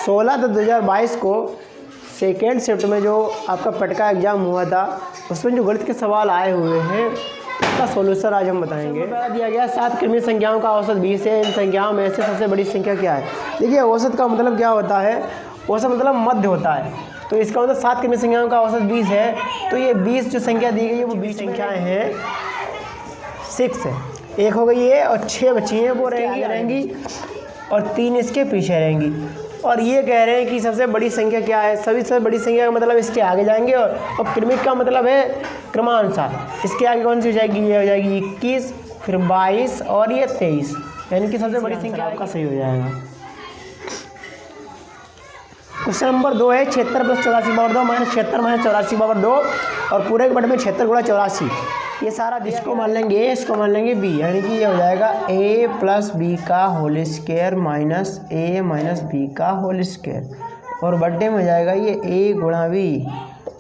16/10/2022 को second shift में जो आपका पटका एग्ज़ाम हुआ था उसमें जो गणित के सवाल आए हुए हैं उसका सोल्यूशन आज हम बताएंगे। दिया गया 7 क्रमिक संख्याओं का औसत 20 है। इन संख्याओं में से सबसे बड़ी संख्या क्या है? देखिए औसत का मतलब क्या होता है? औसत मतलब मध्य होता है। तो इसका मतलब 7 क्रमिक संख्याओं का औसत 20 है। तो ये 20 जो संख्या दी गई है वो 20 संख्याएँ हैं 6 है। एक हो गई है और 6 बची हैं वो रहेंगी और 3 इसके पीछे रहेंगी। और ये कह रहे हैं कि सबसे बड़ी संख्या क्या है? सबसे बड़ी संख्या का मतलब इसके आगे जाएंगे और क्रमिक का मतलब है क्रमानुसार। इसके आगे कौन सी हो जाएगी? ये हो जाएगी 21, फिर 22 और ये 23, यानी कि सबसे बड़ी संख्या आपका सही हो जाएगा। क्वेश्चन नंबर 2 है 76 + 84/2 - 76 - 84/2 और पूरे के बटे में 76 × 84। ये सारा इसको मान लेंगे ए, इसको मान लेंगे बी, यानी कि ये हो जाएगा a + b का whole square minus a - b का होल स्क्वायर और बटे में हो जाएगा ये a × b।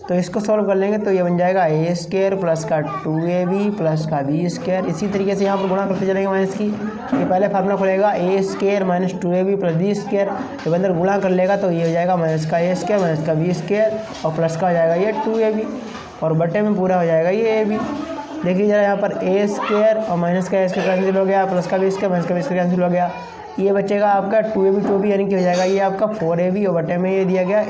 तो इसको सॉल्व कर लेंगे तो ये बन जाएगा a² + का 2ab + का b²। इसी तरीके से यहाँ पर गुणा करते चलेंगे माइनस की। ये पहले फार्मूला खुलेगा a² - 2ab + b²। जब अंदर गुणा कर लेगा तो ये हो जाएगा माइनस का a² - का b² और प्लस का हो जाएगा ये 2ab और बटे में पूरा हो जाएगा ये ab। देखिए जरा यहाँ पर a² और माइनस का a² कैंसिल हो गया, प्लस का b² माइनस का b² कैंसिल हो गया। ये बचेगा आपका 2ab यानी कि हो जाएगा ये आपका 4ab और बटे में ये दिया गया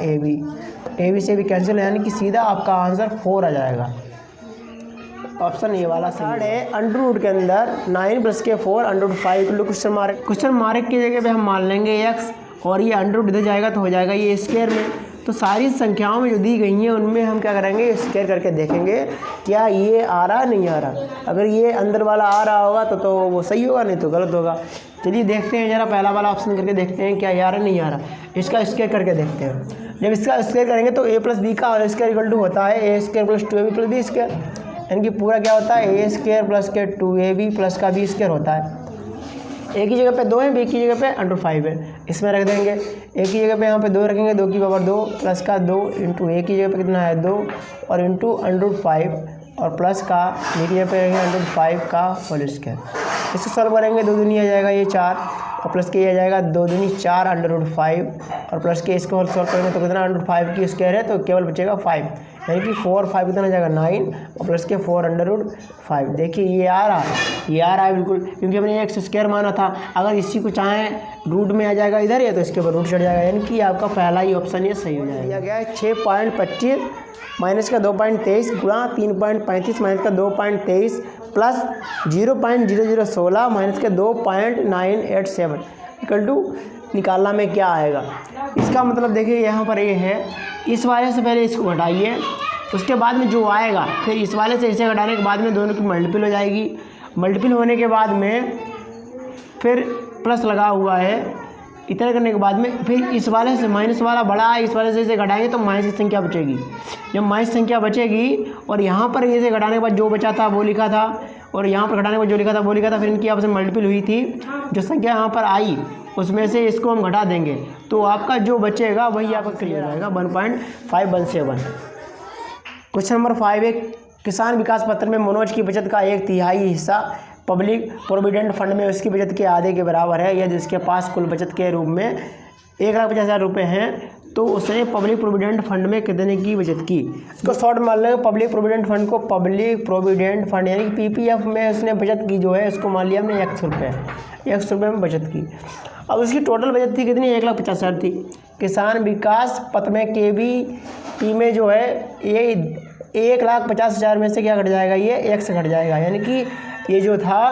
ab से भी कैंसिल, यानी कि सीधा आपका आंसर 4 आ जाएगा। ऑप्शन ए वाला सही है। अंडर रूट के अंदर 9 + के 4 √5 क्वेश्चन मार्क की जगह पे हम मान लेंगे x और ये अंडर रूट इधर जाएगा तो हो जाएगा ये स्क्वायर में। तो सारी संख्याओं में जो दी गई हैं उनमें हम क्या करेंगे? स्क्वायर करके देखेंगे क्या ये आ रहा नहीं आ रहा। अगर ये अंदर वाला आ रहा होगा तो वो सही होगा, नहीं तो गलत होगा। चलिए देखते हैं जरा पहला वाला ऑप्शन करके देखते हैं क्या आ रहा नहीं आ रहा। इसका स्क्वायर करके देखते हैं। जब इसका स्क्वायर करेंगे तो a + b का होल स्क्वायर = होता है a² + 2ab + b², यानी कि पूरा क्या होता है a² + के 2ab + का b² होता है। एक ही जगह पे 2 है, b की जगह पे √5 है, इसमें रख देंगे। एक ही जगह पे यहाँ पे 2 रखेंगे, 2 की पावर 2 प्लस का 2 इंटू एक की जगह पे कितना है 2 और इंटू √5 और प्लस का b की जगह पे रखेंगे √5 का होल स्क्वायर। इसको सॉल्व करेंगे 2 दूनी आ जाएगा ये 4 और प्लस के ये आ जाएगा 2 दूनी 4 √5 और प्लस के इसको सॉल्व करेंगे तो कितना √5 की स्क्वायर है तो केवल बचेगा 5, यानी कि 4 5 कितना आ जाएगा 9 और प्लस के 4 √5। देखिए ये आ रहा है बिल्कुल, क्योंकि हमने x² माना था। अगर इसी को चाहें रूट में आ जाएगा इधर या तो इसके ऊपर रूट चढ़ जाएगा, यानी कि आपका पहला ही ऑप्शन ये सही हो जाएगा। दिया गया है 6.25 माइनस का 2.23 गुणा 3.35 माइनस का 2.23 प्लस 0.0016 माइनस के 2.987 इक्वल टू निकालना में क्या आएगा। इसका मतलब देखिए यहाँ पर ये है, इस वाले से पहले इसको घटाइए, उसके बाद में जो आएगा फिर इस वाले से इसे घटाने के बाद में दोनों की मल्टीपल हो जाएगी। मल्टीपल होने के बाद में फिर प्लस लगा हुआ है, इतना करने के बाद में फिर इस वाले से माइनस वाला बड़ा है, इस वाले से इसे घटाएंगे तो माइनस की संख्या बचेगी। जब माइनस संख्या बचेगी और यहाँ पर इसे घटाने के बाद जो बचा था वो लिखा था और यहाँ पर घटाने के बाद जो लिखा था वो लिखा था, फिर इनकी आपस में मल्टीपल हुई थी, जो संख्या यहाँ पर आई उसमें से इसको हम घटा देंगे तो आपका जो बचेगा वही आपका क्लियर हो जाएगा 1.517। क्वेश्चन नंबर 5 है किसान विकास पत्र में मनोज की बचत का 1/3 हिस्सा पब्लिक प्रोविडेंट फंड में उसकी बचत के आधे के बराबर है, या जिसके पास कुल बचत के रूप में 1,50,000 रुपये हैं तो उसने पब्लिक प्रोविडेंट फंड में कितने की बचत की। इसको शॉर्ट मान लेंगे पब्लिक प्रोविडेंट फंड को, पब्लिक प्रोविडेंट फंड यानी कि PPF में उसने बचत की जो है उसको मान लिया हमने 100 रुपये में बचत की। अब उसकी टोटल बचत थी कितनी 1,50,000 थी। किसान विकास पत्र में KVP में जो है ये 1,50,000 में से क्या घट जाएगा, ये x घट जाएगा, यानी कि ये जो था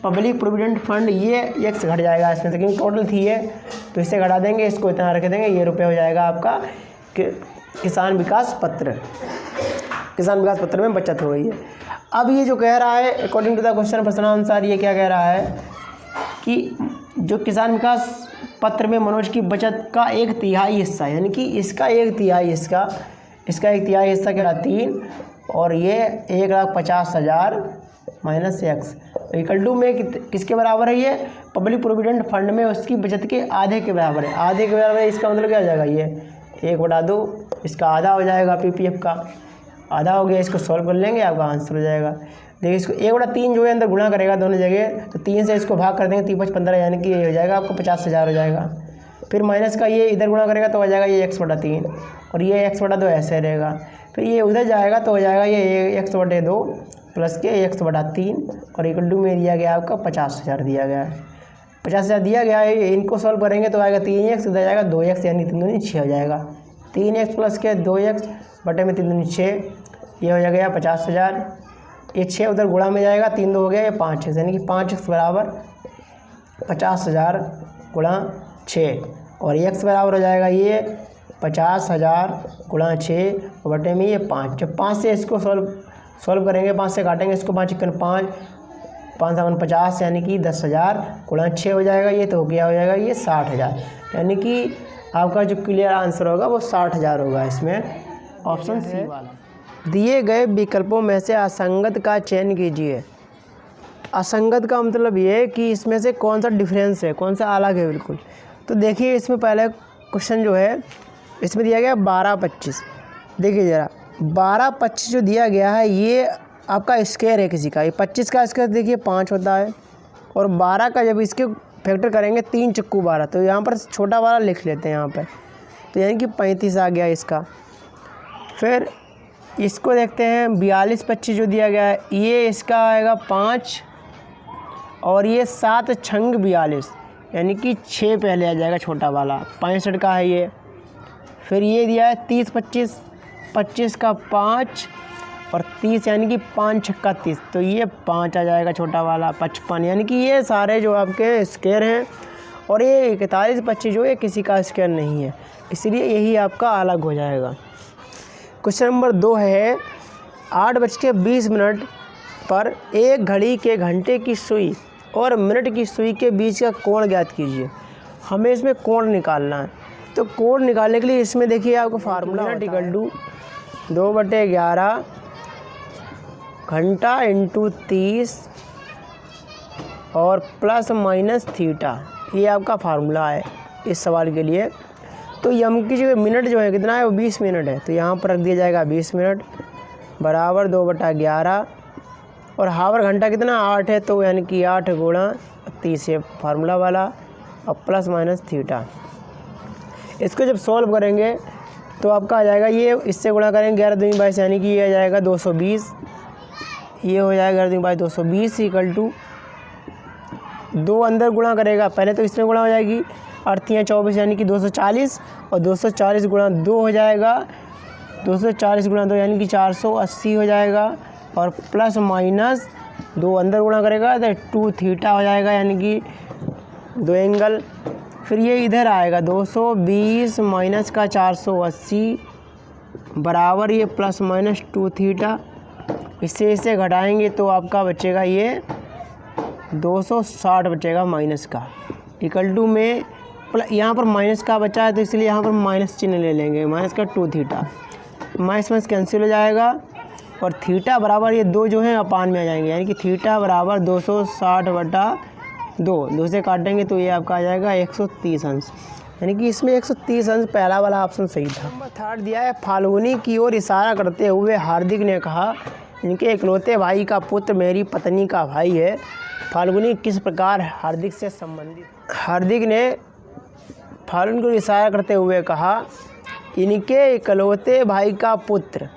पब्लिक प्रोविडेंट फंड ये x घट जाएगा इसमें से, क्योंकि टोटल थी ये, तो इससे घटा देंगे, इसको इतना रख देंगे, ये रुपये हो जाएगा आपका किसान विकास पत्र में बचत हो गई है। अब ये जो कह रहा है अकॉर्डिंग टू द क्वेश्चन प्रश्नानुसार ये क्या कह रहा है कि जो किसान विकास पत्र में मनोज की बचत का 1/3 हिस्सा, यानी कि इसका 1/3 इसका 1/3 हिस्सा क्या 3 और ये 1,50,000 माइनस x इक्वल टू में किसके बराबर है, ये पब्लिक प्रोविडेंट फंड में उसकी बचत के आधे के बराबर है। आधे के बराबर है इसका मतलब क्या हो जाएगा, ये 1/2 इसका आधा हो जाएगा, PPF का आधा हो गया। इसको सॉल्व कर लेंगे आपका आंसर हो जाएगा। देखिए इसको 1/3 जो है अंदर गुणा करेगा दोनों जगह, तो 3 से इसको भाग कर देंगे 3 × 5 = 15, यानी कि ये हो जाएगा आपको 50,000 हो जाएगा। फिर माइनस का ये इधर गुणा करेगा तो हो जाएगा ये x/3 और ये x/2 ऐसे रहेगा। फिर ये उधर जाएगा तो हो जाएगा ये x/2 प्लस के x/3 और इक्वल टू में दिया गया आपका 50,000 दिया गया है। 50,000 दिया गया है, इनको सॉल्व करेंगे तो आएगा 3x, इधर जाएगा 2x यानी 3 दूनी 6 हो जाएगा। 3x प्लस के 2x बटे में 3 दूनी 6, ये हो जाएगा 50,000। ये 6 उधर गुणा में जाएगा, 3 2 हो गया, ये 5x यानी कि 5x बराबर 50,000 गुणा 6 और x बराबर हो जाएगा ये 50,000 गुणा 6 और बटे में ये 5। जब 5 से इसको सॉल्व करेंगे, 5 से काटेंगे इसको, 5 × 5 5 7 50 यानी कि 10,000 गुणा 6 हो जाएगा ये, तो क्या हो जाएगा ये 60,000। यानी कि आपका जो क्लियर आंसर होगा वो 60,000 होगा। इसमें ऑप्शन सी वाला। दिए गए विकल्पों में से असंगत का चयन कीजिए। असंगत का मतलब ये है कि इसमें से कौन सा डिफरेंस है, कौन सा अलग है बिल्कुल। तो देखिए इसमें पहले क्वेश्चन जो है इसमें दिया गया 12-25। देखिए ज़रा 12-25 जो दिया गया है ये आपका स्क्वायर है किसी का। ये 25 का स्क्वायर देखिए 5 होता है और 12 का जब इसके फैक्टर करेंगे 3 चक्कू 12, तो यहाँ पर छोटा वाला लिख लेते हैं यहाँ पर, तो यानी कि 35 आ गया इसका। फिर इसको देखते हैं 42-25 जो दिया गया है, ये इसका आएगा 5 और ये 7 छंग 42 यानी कि 6 पहले आ जाएगा छोटा वाला, 65 का है ये। फिर ये दिया है 30-25, 25 का 5 और 30 यानी कि 5 छक्का 30, तो ये 5 आ जाएगा छोटा वाला, 55 यानी कि ये सारे जो आपके स्क्वायर हैं। और ये 41-25 जो है किसी का स्क्वायर नहीं है, इसलिए यही आपका अलग हो जाएगा। क्वेश्चन नंबर 2 है 8:20 पर एक घड़ी के घंटे की सुई और मिनट की सुई के बीच का कोण ज्ञात कीजिए। हमें इसमें कोण निकालना है, तो कोण निकालने के लिए इसमें देखिए आपको फार्मूला इक्वल टू 2/11 घंटा इंटू 30 और प्लस माइनस थीटा, ये आपका फार्मूला है इस सवाल के लिए। तो यम की जो मिनट जो है कितना है वो 20 मिनट है, तो यहाँ पर रख दिया जाएगा 20 मिनट बराबर 2/11 और हावर घंटा कितना 8 है, तो यानी कि 8 गुणा 30 है फार्मूला वाला और प्लस माइनस थीटा। इसको जब सॉल्व करेंगे तो आपका आ जाएगा ये, इससे गुणा करेंगे 11 दूनी 22 यानी कि ये आ जाएगा 220, ये हो जाएगा 11 दूनी 22 220 इक्वल टू 2 अंदर गुणा करेगा, पहले तो इसमें गुणा हो जाएगी 8 24 यानी कि 240 और 240 गुणा 2 हो जाएगा, 240 गुणा 2 यानी कि 480 हो जाएगा और प्लस माइनस 2 अंदर गुणा करेगा तो 2 थीटा हो जाएगा यानी कि 2 एंगल। फिर ये इधर आएगा 220 माइनस का 480 बराबर ये प्लस माइनस 2 थीटा, इससे इसे घटाएंगे तो आपका बचेगा ये 260 बचेगा माइनस का, इक्वल टू में यहाँ पर माइनस का बचा है तो इसलिए यहाँ पर माइनस चिन्ह ले लेंगे, माइनस का 2 थीटा, माइनस माइनस कैंसिल हो जाएगा और थीटा बराबर ये 2 जो है अपान में आ जाएंगे, यानी कि थीटा बराबर 260/2, 2 से काटेंगे तो ये आपका आ जाएगा 130 अंश, यानी कि इसमें 130 अंश पहला वाला ऑप्शन सही था। नंबर 3 दिया है फाल्गुनी की ओर इशारा करते हुए हार्दिक ने कहा, इनके इकलौते भाई का पुत्र मेरी पत्नी का भाई है। फाल्गुनी किस प्रकार हार्दिक से संबंधित? हार्दिक ने फाल्गुनी को इशारा करते हुए कहा, इनके इकलौते भाई का पुत्र,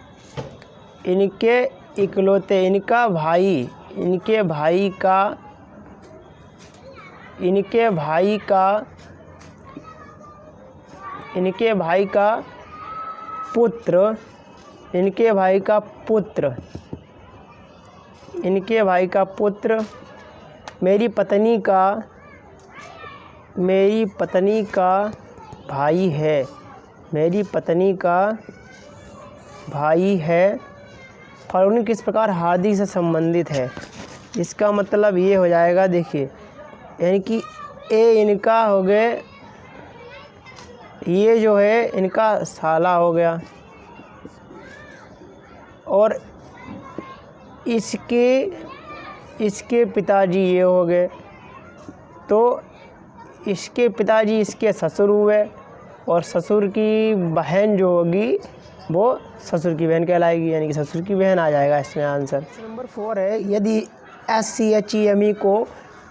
इनके इकलौते, इनका भाई, इनके भाई का, इनके भाई का, इनके भाई का पुत्र, इनके भाई का पुत्र, इनके भाई का पुत्र मेरी पत्नी का, मेरी पत्नी का भाई है, मेरी पत्नी का भाई है। फाल्गुनी किस प्रकार हार्दिक से संबंधित है? इसका मतलब ये हो जाएगा, देखिए यानी कि ए इनका हो गए, ये जो है इनका साला हो गया और इसके पिताजी ये हो गए, तो इसके पिताजी इसके ससुर हुए और ससुर की बहन जो होगी वो ससुर की बहन कहलाएगी, यानी कि ससुर की बहन आ जाएगा इसमें आंसर। नंबर 4 है यदि SCHEME को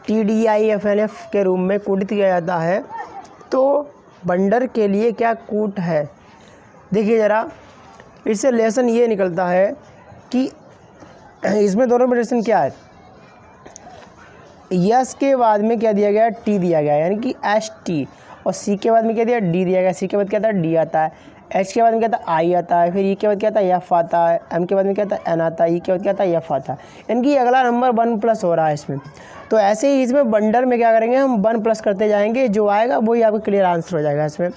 TDIFNF के रूप में कोडित किया जाता है तो बंदर के लिए क्या कूट है। देखिए ज़रा, इससे लेसन ये निकलता है कि इसमें दोनों में रिलेशन क्या है, यस के बाद में क्या दिया गया है, टी दिया गया है, यानी कि एस टी, और सी के बाद में क्या दिया, डी दिया गया, सी के बाद क्या आता है, डी आता है, एच के बाद में क्या आता है, आई आता है, फिर ई के बाद क्या आता है, एफ आता है, एम के बाद में क्या आता है, एन आता है, ई के बाद क्या आता है, एफ आता है, यानी कि अगला नंबर 1+ हो रहा है इसमें। तो ऐसे ही इसमें बंडर में क्या करेंगे, हम 1+ करते जाएंगे, जो आएगा वही आपका क्लियर आंसर हो जाएगा इसमें।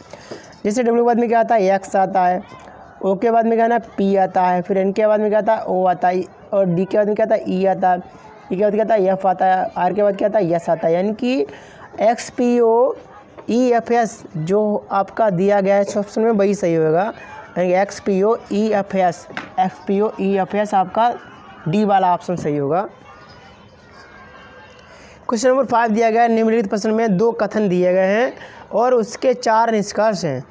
जैसे डब्ल्यू के बाद में क्या आता है, एक्स आता है, ओ के बाद में क्या ना पी आता है, फिर एन के बाद में क्या आता है, ओ आता है, और डी के बाद में क्या आता है, ई आता है, ई के बाद क्या आता है, एफ आता है, आर के बाद क्या आता है, यस आता है, यानी कि X P O E F S जो आपका दिया गया है ऑप्शन में वही सही होगा, यानी कि X P O E F S, X P O E F S आपका डी वाला ऑप्शन सही होगा। क्वेश्चन नंबर 5 दिया गया है, निम्नलिखित प्रश्न में 2 कथन दिए गए हैं और उसके 4 निष्कर्ष हैं।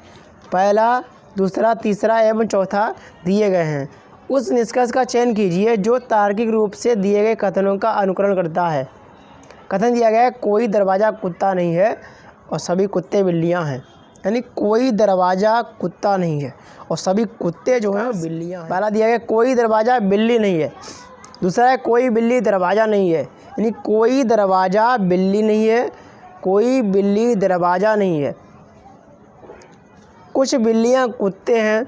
पहला, दूसरा, तीसरा एवं चौथा दिए गए हैं। उस निष्कर्ष का चयन कीजिए जो तार्किक रूप से दिए गए कथनों का अनुकरण करता है। कथन दिया गया है, कोई दरवाज़ा कुत्ता नहीं है और सभी कुत्ते बिल्लियां हैं, यानी कोई दरवाज़ा कुत्ता नहीं है और सभी कुत्ते जो हैं बिल्लियां हैं। पहला दिया गया, कोई दरवाज़ा बिल्ली नहीं है। दूसरा है, कोई बिल्ली दरवाज़ा नहीं है, यानी कोई दरवाज़ा बिल्ली नहीं है, कोई बिल्ली दरवाज़ा नहीं है, कुछ बिल्लियां कुत्ते हैं,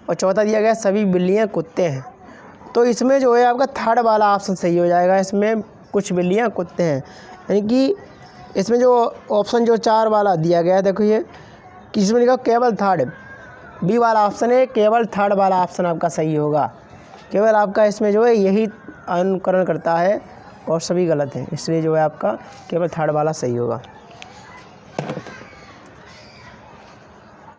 और चौथा दिया गया, सभी बिल्लियां कुत्ते हैं। तो इसमें जो है आपका थर्ड वाला ऑप्शन सही हो जाएगा, इसमें कुछ बिल्लियां कुत्ते हैं, यानी कि इसमें जो ऑप्शन जो 4 वाला दिया गया है, देखो ये कि इसमें लिखा केवल थर्ड, बी वाला ऑप्शन है, केवल थर्ड वाला ऑप्शन आपका सही होगा। केवल आपका इसमें जो है यही अनुकरण करता है और सभी गलत हैं, इसलिए जो है आपका केवल थर्ड वाला सही होगा।